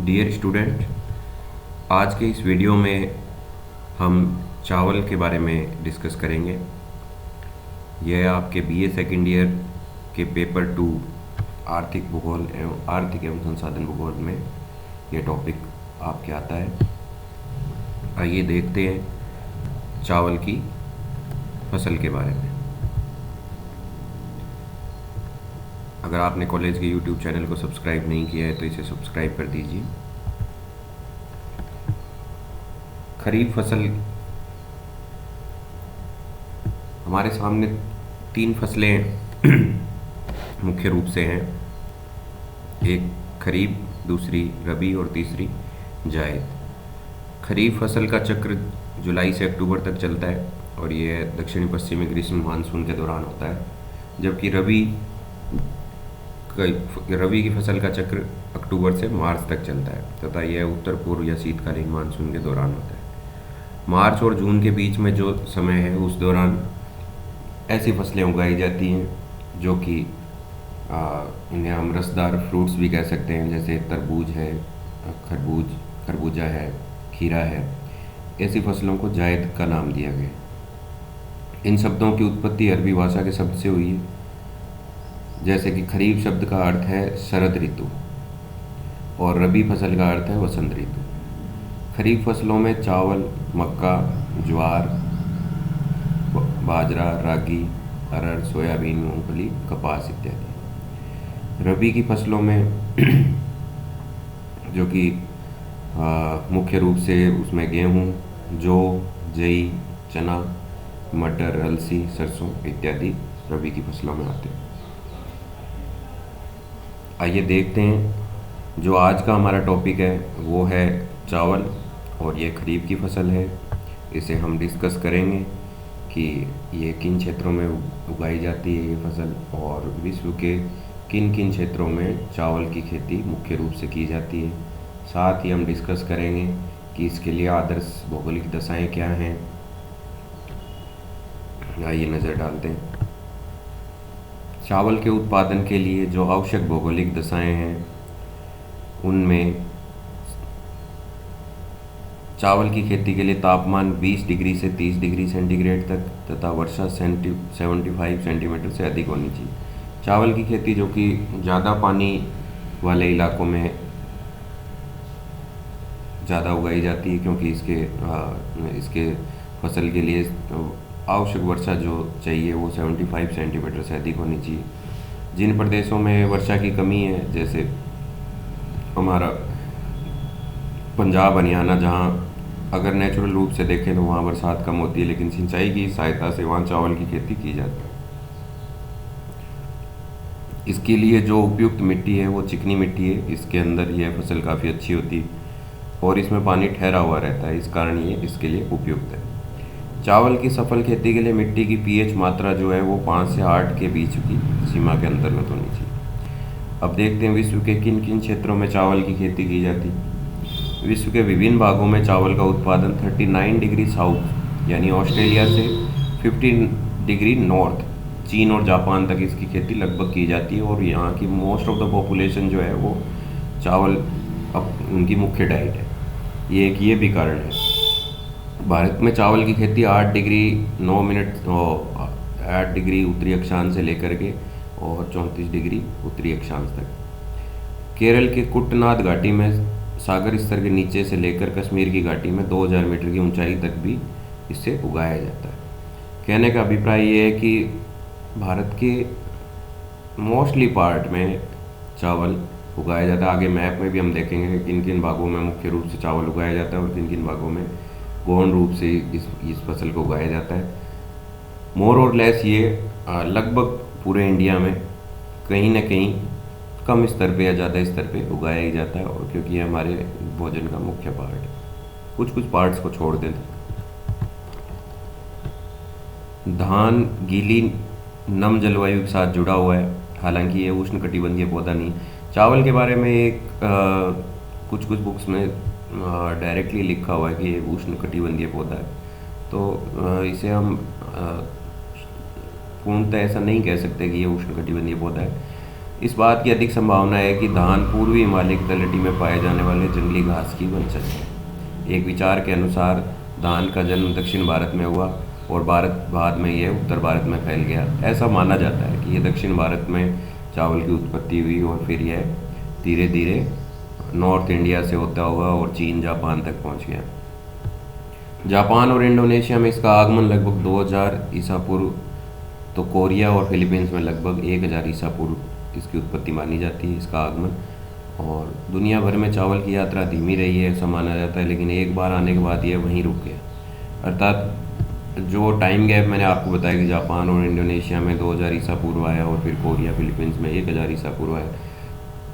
Dear student, आज के इस वीडियो में हम चावल के बारे में डिस्कस करेंगे। यह आपके बीए सेकेंड ईयर के पेपर 2 आर्थिक भूगोल एवं आर्थिक एवं संसाधन भूगोल में यह टॉपिक आपके आता है। आइए देखते हैं चावल की फसल के बारे में। अगर आपने कॉलेज के यूट्यूब चैनल को सब्सक्राइब नहीं किया है तो इसे सब्सक्राइब कर दीजिए। खरीफ फसल, हमारे सामने 3 फसलें मुख्य रूप से हैं। एक खरीफ, दूसरी रबी और तीसरी जायद। खरीफ फसल का चक्र जुलाई से अक्टूबर तक चलता है और यह दक्षिणी पश्चिमी ग्रीष्म मानसून के दौरान होता है, जबकि रबी की फसल का चक्र अक्टूबर से मार्च तक चलता है तथा यह उत्तर पूर्व या शीतकालीन मानसून के दौरान होता है। मार्च और जून के बीच में जो समय है उस दौरान ऐसी फसलें उगाई जाती हैं जो कि इन्हें हम रसदार फ्रूट्स भी कह सकते हैं, जैसे तरबूज है, खरबूजा है, खीरा है। ऐसी फसलों को जायद का नाम दिया गया। इन शब्दों की उत्पत्ति अरबी भाषा के शब्द से हुई है। जैसे कि खरीफ शब्द का अर्थ है शरद ऋतु और रबी फसल का अर्थ है वसंत ऋतु। खरीफ फसलों में चावल, मक्का, ज्वार, बाजरा, रागी, अरहर, सोयाबीन, मूंगफली, कपास इत्यादि। रबी की फसलों में जो कि मुख्य रूप से उसमें गेहूँ, जौ, जई, चना, मटर, अलसी, सरसों इत्यादि रबी की फसलों में आते हैं। आइए देखते हैं, जो आज का हमारा टॉपिक है वो है चावल और ये खरीफ की फसल है। इसे हम डिस्कस करेंगे कि ये किन क्षेत्रों में उगाई जाती है ये फसल और विश्व के किन किन क्षेत्रों में चावल की खेती मुख्य रूप से की जाती है। साथ ही हम डिस्कस करेंगे कि इसके लिए आदर्श भौगोलिक दशाएं क्या हैं। आइए नज़र डालते हैं। चावल के उत्पादन के लिए जो आवश्यक भौगोलिक दशाएं हैं उनमें चावल की खेती के लिए तापमान 20 डिग्री से 30 डिग्री सेंटीग्रेड तक तथा वर्षा 75 सेंटीमीटर से अधिक होनी चाहिए। चावल की खेती जो कि ज़्यादा पानी वाले इलाकों में ज़्यादा उगाई जाती है, क्योंकि इसके फसल के लिए आवश्यक वर्षा जो चाहिए वो 75 सेंटीमीटर से अधिक होनी चाहिए। जिन प्रदेशों में वर्षा की कमी है, जैसे हमारा पंजाब, हरियाणा, जहाँ अगर नेचुरल रूप से देखें तो वहाँ बरसात कम होती है, लेकिन सिंचाई की सहायता से वहाँ चावल की खेती की जाती है। इसके लिए जो उपयुक्त मिट्टी है वो चिकनी मिट्टी है। इसके अंदर यह फसल काफ़ी अच्छी होती है और इसमें पानी ठहरा हुआ रहता है, इस कारण ये इसके लिए उपयुक्त है। चावल की सफल खेती के लिए मिट्टी की पीएच मात्रा जो है वो 5 से 8 के बीच की सीमा के अंतर्गत होनी चाहिए। अब देखते हैं विश्व के किन किन क्षेत्रों में चावल की खेती की जाती है। विश्व के विभिन्न भागों में चावल का उत्पादन 39 डिग्री साउथ यानी ऑस्ट्रेलिया से 15 डिग्री नॉर्थ चीन और जापान तक इसकी खेती लगभग की जाती है और यहाँ की मोस्ट ऑफ द पॉपुलेशन जो है वो चावल अब उनकी मुख्य डाइट है। ये भी कारण है। भारत में चावल की खेती 8 डिग्री 9 मिनट 8 डिग्री उत्तरी अक्षांश से लेकर के और 34 डिग्री उत्तरी अक्षांश तक। केरल के कुटनाद घाटी में सागर स्तर के नीचे से लेकर कश्मीर की घाटी में 2000 मीटर की ऊंचाई तक भी इसे उगाया जाता है। कहने का अभिप्राय ये है कि भारत के मोस्टली पार्ट में चावल उगाया जाता है। आगे मैप में भी हम देखेंगे कि किन किन भागों में मुख्य रूप से चावल उगाया जाता है और किन किन भागों में गौण रूप से इस फसल को उगाया जाता है। मोर और लेस ये लगभग पूरे इंडिया में कहीं ना कहीं कम स्तर पे या ज़्यादा स्तर पे उगाया ही जाता है, और क्योंकि ये हमारे भोजन का मुख्य पार्ट है। कुछ पार्ट्स को छोड़ दें। धान गीली नम जलवायु के साथ जुड़ा हुआ है, हालांकि ये उष्णकटिबंधीय पौधा नहीं। चावल के बारे में एक कुछ बुक्स में डायरेक्टली लिखा हुआ है कि ये उष्णकटिबंधीय पौधा है, तो इसे हम पूर्णतः ऐसा नहीं कह सकते कि ये उष्णकटिबंधीय पौधा है। इस बात की अधिक संभावना है कि धान पूर्वी हिमालय की तलहटी में पाए जाने वाले जंगली घास की वंशज है। एक विचार के अनुसार धान का जन्म दक्षिण भारत में हुआ और बाद में यह उत्तर भारत में फैल गया। ऐसा माना जाता है कि यह दक्षिण भारत में चावल की उत्पत्ति हुई और फिर यह धीरे धीरे नॉर्थ इंडिया से होता हुआ और चीन जापान तक पहुंच गया। जापान और इंडोनेशिया में इसका आगमन लगभग 2000 ईसा पूर्व, तो कोरिया और फिलीपींस में लगभग 1000 ईसा पूर्व इसकी उत्पत्ति मानी जाती है, इसका आगमन। और दुनिया भर में चावल की यात्रा धीमी रही है ऐसा माना जाता है, लेकिन एक बार आने के बाद यह वहीं रुक गया। अर्थात जो टाइम गैप मैंने आपको बताया कि जापान और इंडोनेशिया में 2000 ईसा पूर्व आया और फिर कोरिया फिलीपींस में 1000 ईसा पूर्व आया,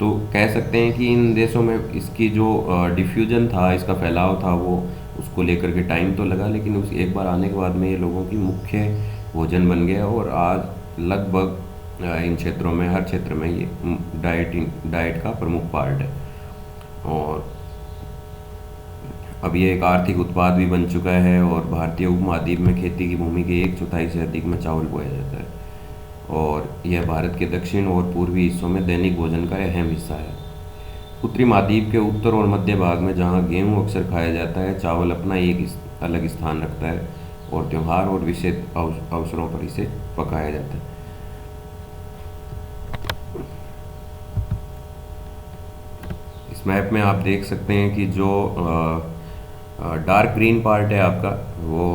तो कह सकते हैं कि इन देशों में इसकी जो डिफ्यूजन था, इसका फैलाव था, वो उसको लेकर के टाइम तो लगा, लेकिन उस एक बार आने के बाद में ये लोगों की मुख्य भोजन बन गया और आज लगभग इन क्षेत्रों में, हर क्षेत्र में ये डाइट का प्रमुख पार्ट है। और अब ये एक आर्थिक उत्पाद भी बन चुका है और भारतीय उपमहाद्वीप में खेती की भूमि के 1/4 से अधिक में चावल बोया जाता है और यह भारत के दक्षिण और पूर्वी हिस्सों में दैनिक भोजन का अहम हिस्सा है। उत्तरी महाद्वीप के उत्तर और मध्य भाग में जहाँ गेहूँ अक्सर खाया जाता है, चावल अपना एक अलग स्थान रखता है और त्यौहार और विशेष अवसरों पर इसे पकाया जाता है। इस मैप में आप देख सकते हैं कि जो डार्क ग्रीन पार्ट है आपका वो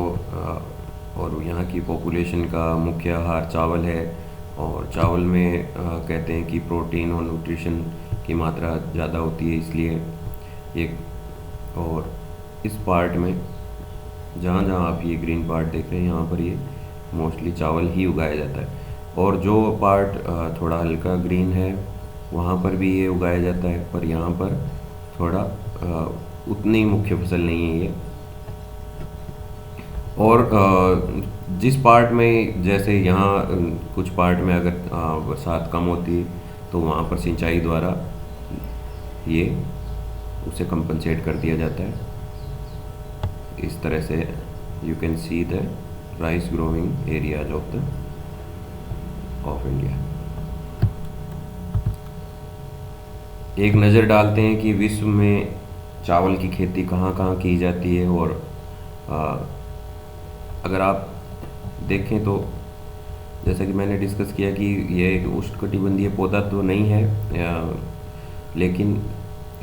और यहाँ की पॉपुलेशन का मुख्य आहार चावल है और चावल में कहते हैं कि प्रोटीन और न्यूट्रिशन की मात्रा ज़्यादा होती है, इसलिए एक और इस पार्ट में जहाँ जहाँ आप ये ग्रीन पार्ट देख रहे हैं यहाँ पर ये मोस्टली चावल ही उगाया जाता है और जो पार्ट थोड़ा हल्का ग्रीन है वहाँ पर भी ये उगाया जाता है, पर यहाँ पर थोड़ा उतनी मुख्य फसल नहीं है ये। और जिस पार्ट में, जैसे यहाँ कुछ पार्ट में अगर बरसात कम होती है तो वहाँ पर सिंचाई द्वारा ये उसे कंपनसेट कर दिया जाता है। इस तरह से you can see the rice growing areas of India. एक नज़र डालते हैं कि विश्व में चावल की खेती कहाँ कहाँ की जाती है और अगर आप देखें तो जैसा कि मैंने डिस्कस किया कि ये एक उष्णकटिबंधीय पौधा तो नहीं है, लेकिन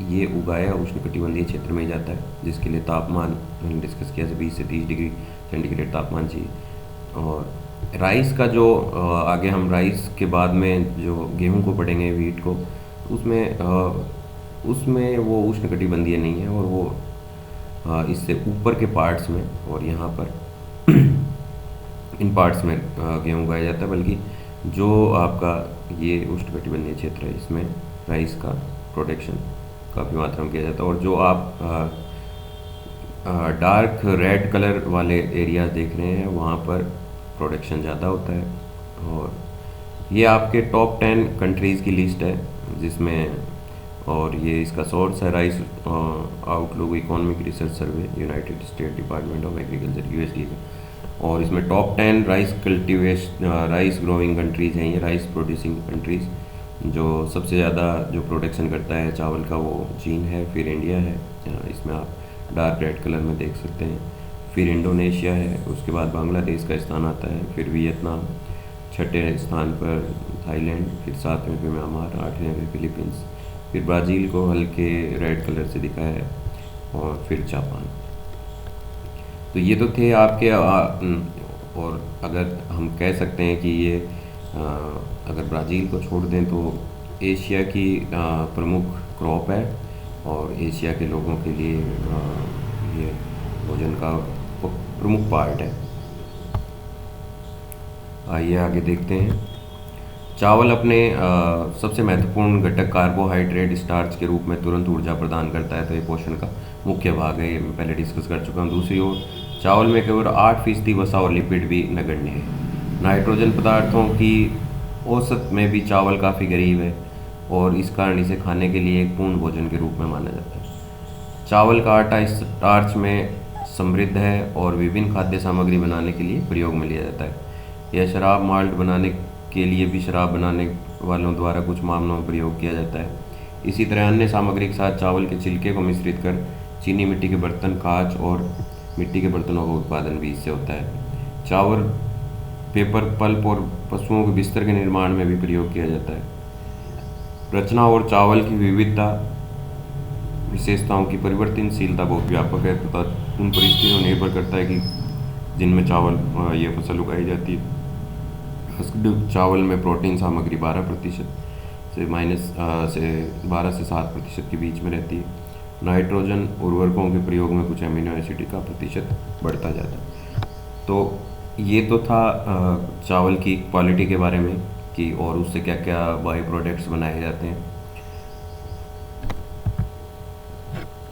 ये उगाया उष्णकटिबंधीय क्षेत्र में ही जाता है, जिसके लिए तापमान मैंने डिस्कस किया 20 से 30 डिग्री सेंटीग्रेड तापमान चाहिए। और राइस का जो आगे हम राइस के बाद में जो गेहूं को पढ़ेंगे, वीट को, उसमें वो उष्णकटिबंधीय नहीं है और वो इससे ऊपर के पार्ट्स में और यहाँ पर इन पार्ट्स में गेहूँ उगाया जाता है, बल्कि जो आपका ये उष्णकटिबंधीय क्षेत्र है इसमें राइस का प्रोडक्शन काफ़ी मात्रा में किया जाता है। और जो आप डार्क रेड कलर वाले एरियाज देख रहे हैं वहाँ पर प्रोडक्शन ज़्यादा होता है। और ये आपके टॉप 10 कंट्रीज़ की लिस्ट है जिसमें, और ये इसका सोर्स है rice outlook economic research survey, United state department of agriculture USD में। और इसमें टॉप 10 राइस ग्रोइंग कंट्रीज़ हैं, ये राइस प्रोड्यूसिंग कंट्रीज़। जो सबसे ज़्यादा जो प्रोडक्शन करता है चावल का वो चीन है, फिर इंडिया है, इसमें आप डार्क रेड कलर में देख सकते हैं, फिर इंडोनेशिया है, उसके बाद बांग्लादेश का स्थान आता है, फिर वियतनाम, छठे स्थान पर थाईलैंड, फिर 7वें पे म्यांमार, 8वें पे फिलीपींस, फिर ब्राज़ील को हल्के रेड कलर से दिखाया है और फिर जापान। तो ये तो थे आपके और अगर हम कह सकते हैं कि ये अगर ब्राज़ील को छोड़ दें तो एशिया की प्रमुख क्रॉप है और एशिया के लोगों के लिए ये भोजन का प्रमुख पार्ट है। आइए आगे देखते हैं। चावल अपने सबसे महत्वपूर्ण घटक कार्बोहाइड्रेट स्टार्च के रूप में तुरंत ऊर्जा प्रदान करता है, तो ये पोषण का मुख्य भाग है, ये मैं पहले डिस्कस कर चुका हूँ। दूसरी ओर चावल में केवल 8% वसा और लिपिड भी नगण्य है। नाइट्रोजन पदार्थों की औसत में भी चावल काफ़ी करीब है और इस कारण इसे खाने के लिए एक पूर्ण भोजन के रूप में माना जाता है। चावल का आटा स्टार्च में समृद्ध है और विभिन्न खाद्य सामग्री बनाने के लिए प्रयोग में लिया जाता है। यह शराब माल्ट बनाने के लिए भी शराब बनाने वालों द्वारा कुछ मामलों में प्रयोग किया जाता है। इसी तरह अन्य सामग्री के साथ चावल के छिलके को मिश्रित कर चीनी मिट्टी के बर्तन, कांच और मिट्टी के बर्तनों का उत्पादन भी इससे होता है। चावल पेपर, पल्प और पशुओं के बिस्तर के निर्माण में भी प्रयोग किया जाता है। रचना और चावल की विविधता विशेषताओं की परिवर्तनशीलता बहुत व्यापक है तथा उन परिस्थितियों पर निर्भर करता है कि जिनमें चावल ये फसल उगाई जाती है। हस्क्ड चावल में प्रोटीन सामग्री 12% से से 12 से 7% के बीच में रहती है। नाइट्रोजन उर्वरकों के प्रयोग में कुछ अमीनो एसिड का प्रतिशत बढ़ता जाता है। तो ये तो था चावल की क्वालिटी के बारे में कि और उससे क्या क्या बाई प्रोडक्ट्स बनाए जाते हैं।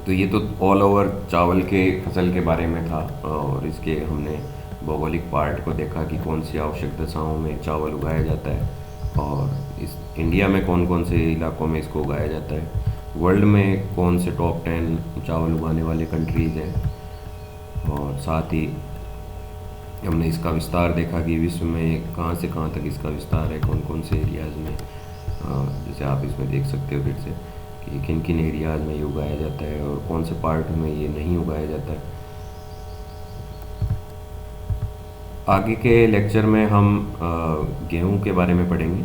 तो ये तो ऑल ओवर चावल के फसल के बारे में था और इसके हमने भौगोलिक पार्ट को देखा कि कौन सी आवश्यक दशाओं में चावल उगाया जाता है और इस इंडिया में कौन कौन से इलाकों में इसको उगाया जाता है, वर्ल्ड में कौन से टॉप 10 चावल उगाने वाले कंट्रीज़ हैं, और साथ ही हमने इसका विस्तार देखा कि विश्व में कहाँ से कहाँ तक इसका विस्तार है, कौन कौन से एरियाज़ में। जैसे आप इसमें देख सकते हो फिर से कि किन किन एरियाज़ में ये उगाया जाता है और कौन से पार्ट में ये नहीं उगाया जाता है। आगे के लेक्चर में हम गेहूं के बारे में पढ़ेंगे।